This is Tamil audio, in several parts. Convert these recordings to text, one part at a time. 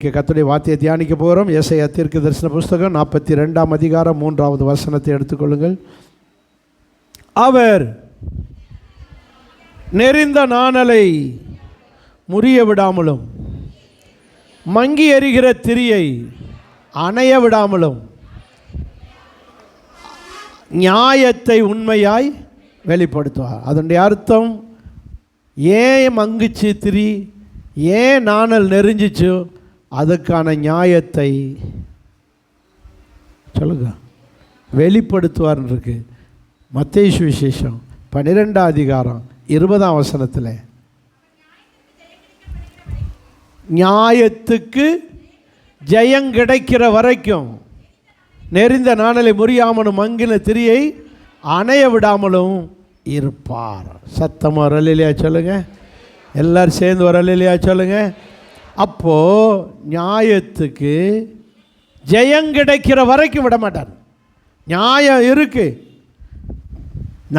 கர்த்தருடைய வார்த்தையை தியானிக்க போகிறோம். ஏசாயா தீர்க்கதரிசன புஸ்தகம் 42ஆம் அதிகாரம் 3வது வசனத்தை எடுத்துக்கொள்ளுங்கள். அவர் நெறிந்த நாணலை முறிய விடாமலும் மங்கி எறிகிற திரியை அணைய விடாமலும் நியாயத்தை உண்மையாய் வெளிப்படுத்துவார். அதனுடைய அர்த்தம், ஏன் மங்குச்சு திரி, ஏன் நாணல் நெறிஞ்சிச்சு, அதுக்கான நியாயத்தை சொல்லுங்க வெளிப்படுத்துவார் இருக்கு. மத்தேயு சுவிசேஷம் 12ஆம் அதிகாரம் 20ஆம் வசனத்தில் நியாயத்துக்கு ஜெயம் கிடைக்கிற வரைக்கும் நெறிந்த நாணலை முறியாமலும் மங்கின திரியை அணைய விடாமலும் இருப்பார். சத்தமாக ஒரு அல்லேலூயா சொல்லுங்க. எல்லாரும் சேர்ந்து ஒரு அல்லேலூயா சொல்லுங்க. அப்போது நியாயத்துக்கு ஜெயம் கிடைக்கிற வரைக்கும் விட மாட்டார். நியாயம் இருக்கு,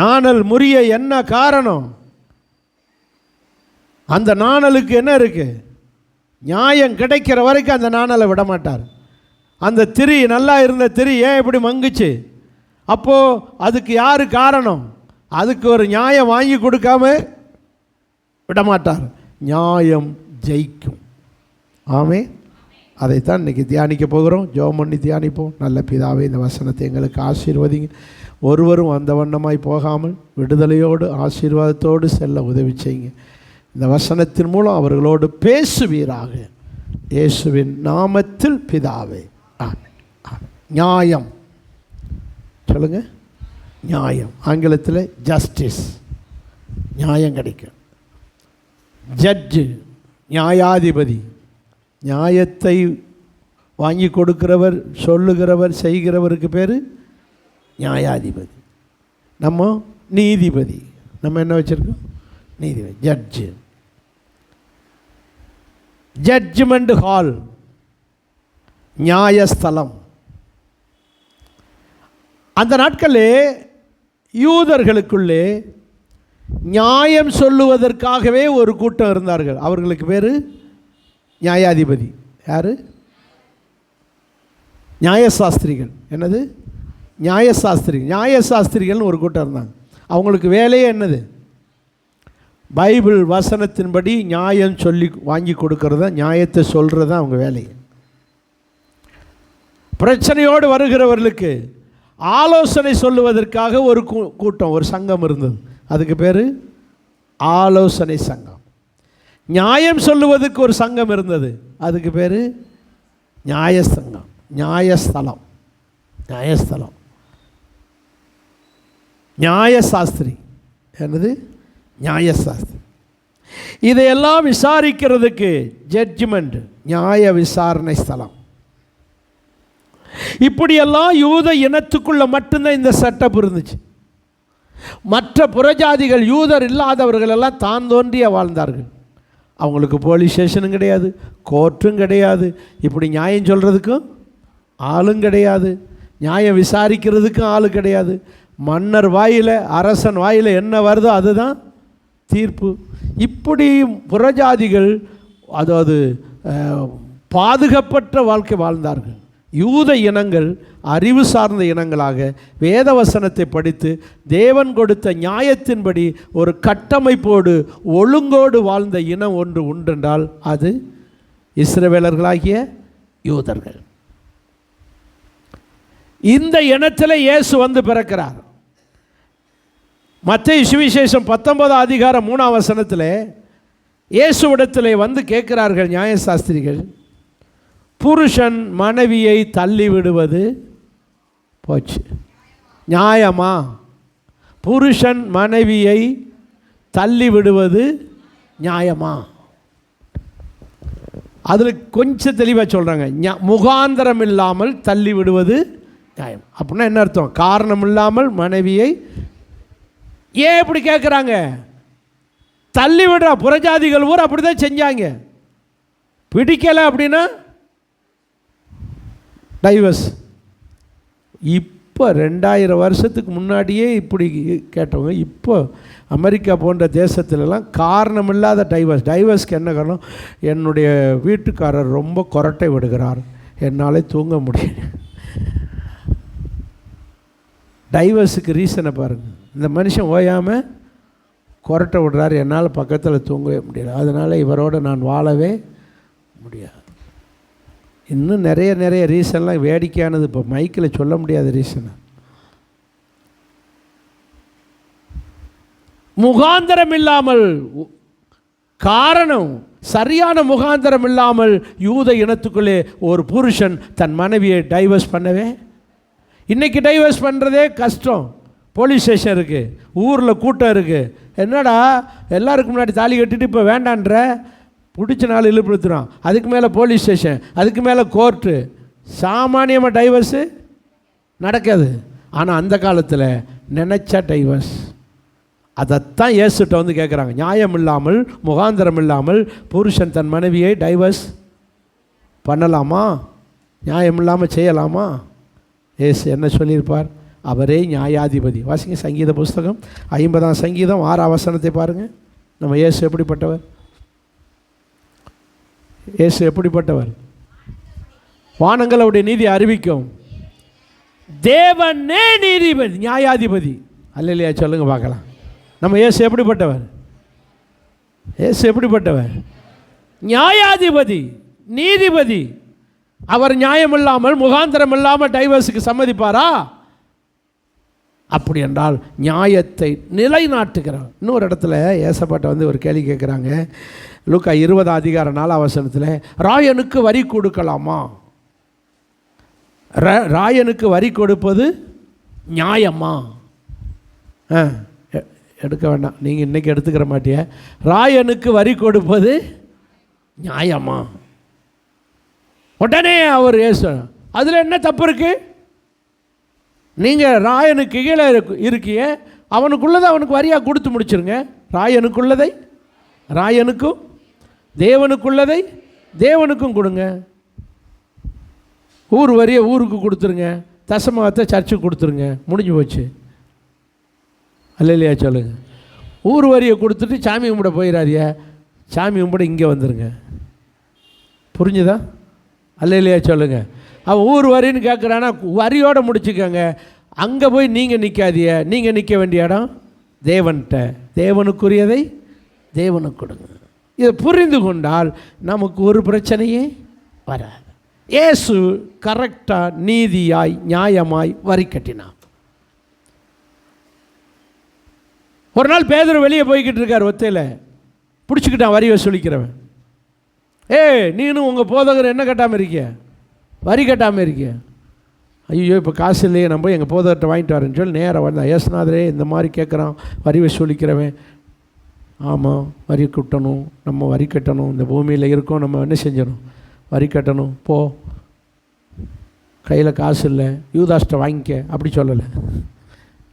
நாணல் முறிய என்ன காரணம்? அந்த நாணலுக்கு என்ன இருக்கு? நியாயம் கிடைக்கிற வரைக்கும் அந்த நாணலை விட மாட்டார். அந்த திரி, நல்லா இருந்த திரி ஏன் இப்படி மங்குச்சு? அப்போது அதுக்கு யார் காரணம்? அதுக்கு ஒரு நியாயம் வாங்கி கொடுக்காம விட மாட்டார். நியாயம் ஜெயிக்கும். ஆமே. அதைத்தான் இன்றைக்கி தியானிக்க போகிறோம். ஜெபம் பண்ணி தியானிப்போம். நல்ல பிதாவே, இந்த வசனத்தை எங்களுக்கு ஆசீர்வதிங்க. ஒருவரும் அந்த வண்ணமாய் போகாமல் விடுதலையோடு ஆசீர்வாதத்தோடு செல்ல உதவி செய்யுங்க. இந்த வசனத்தின் மூலம் அவர்களோடு பேசுவீராக. இயேசுவின் நாமத்தில் பிதாவே, ஆமென். நியாயம் சொல்லுங்க. நியாயம் ஆங்கிலத்தில் ஜஸ்டிஸ், நியாயம் கிடைக்கும். ஜட்ஜு, நியாயாதிபதி, நியாயத்தை வாங்கி கொடுக்கிறவர், சொல்லுகிறவர், செய்கிறவருக்கு பேர் நியாயாதிபதி. நம்ம நீதிபதி, நம்ம என்ன வச்சுருக்கோம்? நீதிபதி. ஜட்ஜு, ஜட்ஜ்மெண்ட் ஹால், நியாயஸ்தலம். அந்த நாட்களே யூதர்களுக்குள்ளே நியாயம் சொல்லுவதற்காகவே ஒரு கூட்டம் இருந்தார்கள். அவர்களுக்கு பேர் நியாயாதிபதி. யார்? நியாயசாஸ்திரிகள். என்னது? நியாயசாஸ்திரிகள். நியாயசாஸ்திரிகள்னு ஒரு கூட்டம் இருந்தாங்க. அவங்களுக்கு வேலையே என்னது? பைபிள் வசனத்தின்படி நியாயம் சொல்லி வாங்கி கொடுக்கறத, நியாயத்தை சொல்கிறது தான் அவங்க வேலை. பிரச்சனையோடு வருகிறவர்களுக்கு ஆலோசனை சொல்லுவதற்காக ஒரு கூட்டம், ஒரு சங்கம் இருந்தது. அதுக்கு பேர் ஆலோசனை சங்கம். நியாயம் சொல்லுவதற்கு ஒரு சங்கம் இருந்தது. அதுக்கு பேர் நியாயசங்கம், நியாயஸ்தலம், நியாயஸ்தலம். நியாயசாஸ்திரி. என்னது? நியாயசாஸ்திரி. இதையெல்லாம் விசாரிக்கிறதுக்கு ஜட்ஜ்மெண்ட், நியாய விசாரணை ஸ்தலம். இப்படியெல்லாம் யூத இனத்துக்குள்ள மட்டும்தான் இந்த செட்டப் இருந்துச்சு. மற்ற புறஜாதிகள், யூதர் இல்லாதவர்கள் எல்லாம் தான் தோன்றிய வாழ்ந்தார்கள். அவங்களுக்கு போலீஸ் ஸ்டேஷனும் கிடையாது, கோர்ட்டும் கிடையாது, இப்படி நியாயம் சொல்கிறதுக்கும் ஆளும் கிடையாது, நியாயம் விசாரிக்கிறதுக்கும் ஆள் கிடையாது. மன்னர் வாயில், அரசன் வாயில் என்ன வருதோ அதுதான் தீர்ப்பு. இப்படி புறஜாதிகள், அதாவது பாதுகாப்பற்ற வாழ்க்கை வாழ்ந்தார்கள். யூத இனங்கள் அறிவு சார்ந்த இனங்களாக வேத வசனத்தை படித்து தேவன் கொடுத்த நியாயத்தின்படி ஒரு கட்டமைப்போடு ஒழுங்கோடு வாழ்ந்த இனம் ஒன்று உண்டென்றால் அது இஸ்ரவேலர்களாகிய யூதர்கள். இந்த இனத்தில் இயேசு வந்து பிறக்கிறார். மத்தேயு சுவிசேஷம் 19ஆம் அதிகாரம் 3ஆம் வசனத்தில் இயேசுவிடத்தில் வந்து கேட்கிறார்கள் நியாயசாஸ்திரிகள், புருஷன் மனைவியை தள்ளி விடுவது போச்சு, நியாயமா? புருஷன் மனைவியை தள்ளி விடுவது நியாயமா? அதில் கொஞ்சம் தெளிவாக சொல்கிறாங்க. முகாந்திரம் இல்லாமல் தள்ளி விடுவது நியாயம். அப்படின்னா என்ன அர்த்தம்? காரணம் இல்லாமல் மனைவியை. ஏன் இப்படி கேட்குறாங்க? தள்ளி விடுற புறஜாதிகள் ஊர் அப்படி தான் செஞ்சாங்க. பிடிக்கலை அப்படின்னா டைவர்ஸ். இப்போ 2000 வருஷத்துக்கு முன்னாடியே இப்படி கேட்டவங்க இப்போ அமெரிக்கா போன்ற தேசத்துலலாம் காரணமில்லாத டைவர்ஸ்க்கு என்ன காரணம்? என்னுடைய வீட்டுக்காரர் ரொம்ப கொரட்டை விடுகிறார், என்னால் தூங்க முடியல. டைவர்ஸுக்கு ரீசனை பாருங்கள். இந்த மனுஷன் ஓயாமல் கொரட்டை விடுறாரு, என்னால் பக்கத்தில் தூங்கவே முடியல, அதனால் இவரோடு நான் வாழவே முடியாது. இன்னும் நிறைய ரீசன்லாம் வேடிக்கையானது, இப்போ மைக்கில் சொல்ல முடியாத ரீசனை. முகாந்தரம் இல்லாமல், காரணம் சரியான முகாந்தரம் இல்லாமல் யூத இனத்துக்குள்ளே ஒரு புருஷன் தன் மனைவியை டைவர்ஸ் பண்ணவே. இன்றைக்கி டைவர்ஸ் பண்ணுறதே கஷ்டம். போலீஸ் ஸ்டேஷன் இருக்குது, ஊரில் கூட்டம் இருக்குது. என்னடா எல்லாருக்கும் முன்னாடி தாலி கட்டிட்டு இப்போ வேண்டான்ற, பிடிச்ச நாள் இழுப்படுத்துகிறான், அதுக்கு மேலே போலீஸ் ஸ்டேஷன், அதுக்கு மேலே கோர்ட்டு. சாமானியமாக டைவர்ஸு நடக்காது. ஆனால் அந்த காலத்தில் நினச்சா டைவர்ஸ். அதைத்தான் இயேசுட்ட வந்து கேட்குறாங்க. நியாயம் இல்லாமல், முகாந்திரம் இல்லாமல் புருஷன் தன் மனைவியை டைவர்ஸ் பண்ணலாமா? நியாயம் இல்லாமல் செய்யலாமா? இயேசு என்ன சொல்லியிருப்பார்? அவரே நியாயாதிபதி. வாசிங்க சங்கீத புஸ்தகம் 50ஆம் சங்கீதம் 6ஆம் வசனத்தை பாருங்கள். நம்ம இயேசு எப்படிப்பட்டவர்? இயேசு எப்படிப்பட்டவர்? வானங்களுடைய நீதி அறிவிக்கும் தேவனே நீதிபதி, நியாயாதிபதி. அல்லேலூயா சொல்லுங்க பார்க்கலாம். நம்ம இயேசு எப்படிப்பட்டவர்? இயேசு எப்படிப்பட்டவர்? நியாயாதிபதி, நீதிபதி. அவர் நியாயம் இல்லாமல், முகாந்திரம் இல்லாமல் டைவர்ஸுக்கு சம்மதிப்பாரா? அப்படி என்றால் நியாயத்தை நிலைநாட்டுகிறார். இன்னொரு இடத்துல ஏசப்பாட்ட வந்து ஒரு கேள்வி கேட்குறாங்க. லூக்கா 20ஆம் அதிகாரம் 4ஆம் வசனத்தில், ராயனுக்கு வரி கொடுக்கலாமா? ராயனுக்கு வரி கொடுப்பது நியாயமா? எடுக்க வேண்டாம், நீங்கள் இன்றைக்கி எடுத்துக்கிற மாட்டிய. ராயனுக்கு வரி கொடுப்பது நியாயமா? உடனே அவர் ஏசு, அதில் என்ன தப்பு இருக்கு? நீங்கள் ராயனுக்கு கீழே இருக்கிய, அவனுக்குள்ளதை அவனுக்கு வரியாக கொடுத்து முடிச்சிருங்க. ராயனுக்குள்ளதை ராயனுக்கும், தேவனுக்குள்ளதை தேவனுக்கும் கொடுங்க. ஊர் வரியை ஊருக்கு கொடுத்துருங்க, தசமகத்தை சர்ச்சுக்கு கொடுத்துருங்க, முடிஞ்சு போச்சு. அல்லேலூயா சொல்லுங்க. ஊர் வரியை கொடுத்துட்டு சாமி கும்பிட போயிடாதிய, சாமி கும்பிட இங்கே வந்துடுங்க. புரிஞ்சுதா? அல்லேலூயா சொல்லுங்க. அவன் ஊர் வரின்னு கேட்குறான்னா வரியோடு முடிச்சுக்கோங்க. அங்கே போய் நீங்கள் நிற்காதிய. நீங்கள் நிற்க வேண்டிய இடம் தேவன்கிட்ட. தேவனுக்குரியதை தேவனுக்கு கொடுங்க. இதை புரிந்து கொண்டால் நமக்கு ஒரு பிரச்சனையே வராது. இயேசு கரெக்டாக, நீதியாய், நியாயமாய் வரி கட்டினான். ஒரு நாள் பேதுரு வெளியே போய்கிட்டு இருக்கார், ஒத்தையில் பிடிச்சிக்கிட்டான் வரி வசூலிக்கிறவன். நீனும் உங்கள் போதகர் என்ன கட்டாமல் இருக்கிய? வரி கட்டாமல் இருக்கிய? ஐயோ இப்போ காசு இல்லையே, நம்ம போய் எங்கள் போதகர்கிட்ட வாங்கிட்டு வரேன்னு சொல்லி நேராக வந்தான். ஏசுநாதரே இந்த மாதிரி கேட்குறான் வரி வசூலிக்கிறவன். ஆமாம், வரி கட்டணும், நம்ம வரி கட்டணும். இந்த பூமியில் இருக்கோம், நம்ம என்ன செஞ்சிடணும்? வரி கட்டணும். போ, கையில் காசு இல்லை, யூதாஸ்ட்டை வாங்கிக்க. அப்படி சொல்லலை,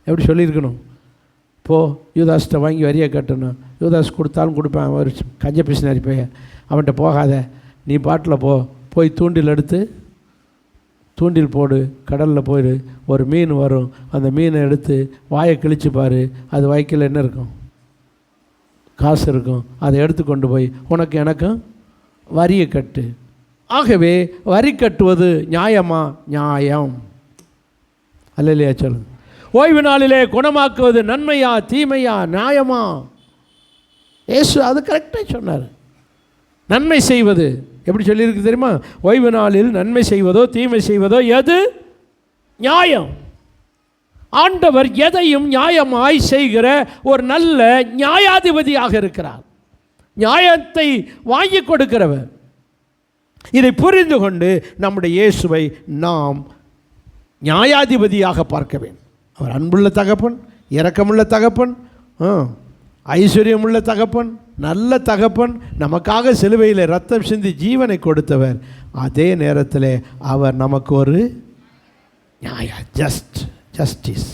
எப்படி சொல்லியிருக்கணும்? போ, யூதாஸ்ட்டை வாங்கி வரியை கட்டணும். யூதாஸ் கொடுத்தாலும் கொடுப்பேன், ஒரு கஞ்ச பிசினாரி போய் அவன்கிட்ட போகாத, நீ பாட்டில் போய் தூண்டில் எடுத்து தூண்டில் போடு, கடலில் போயிடு, ஒரு மீன் வரும், அந்த மீனை எடுத்து வாயை கிழிச்சு பாரு, அது வாய்க்கில் என்ன இருக்கும்? காசு இருக்கும். அதை எடுத்து கொண்டு போய் உனக்கு எனக்கும் வரியை கட்டு. ஆகவே வரி கட்டுவது நியாயமா? நியாயம். அல்லேலூயா சொல்லுங்க. ஓய்வு நாளிலே குணமாக்குவது நன்மையா தீமையா? நியாயமா? இயேசு அது கரெக்டாக சொன்னார். நன்மை செய்வது எப்படி சொல்லியிருக்கு தெரியுமா? ஓய்வு நாளில் நன்மை செய்வதோ தீமை செய்வதோ எது நியாயம்? ஆண்டவர் எதையும் நியாயமாய் செய்கிற ஒரு நல்ல நியாயாதிபதியாக இருக்கிறார். நியாயத்தை வாங்கி கொடுக்கிறவர். இதை புரிந்து கொண்டு நம்முடைய இயேசுவை நாம் நியாயாதிபதியாக பார்க்க வேண்டும். அவர் அன்புள்ள தகப்பன், இரக்கமுள்ள தகப்பன், ஐஸ்வர்யமுள்ள தகப்பன், நல்ல தகப்பன், நமக்காக சிலுவையில் ரத்தம் சிந்தி ஜீவனை கொடுத்தவர். அதே நேரத்தில் அவர் நமக்கு ஒரு ஜஸ்டிஸ்,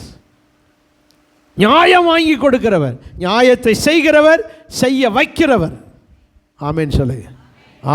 நியாயம் வாங்கி கொடுக்கிறவர், நியாயத்தை செய்கிறவர், செய்ய வைக்கிறவர். ஆமென் சொல்லுங்க.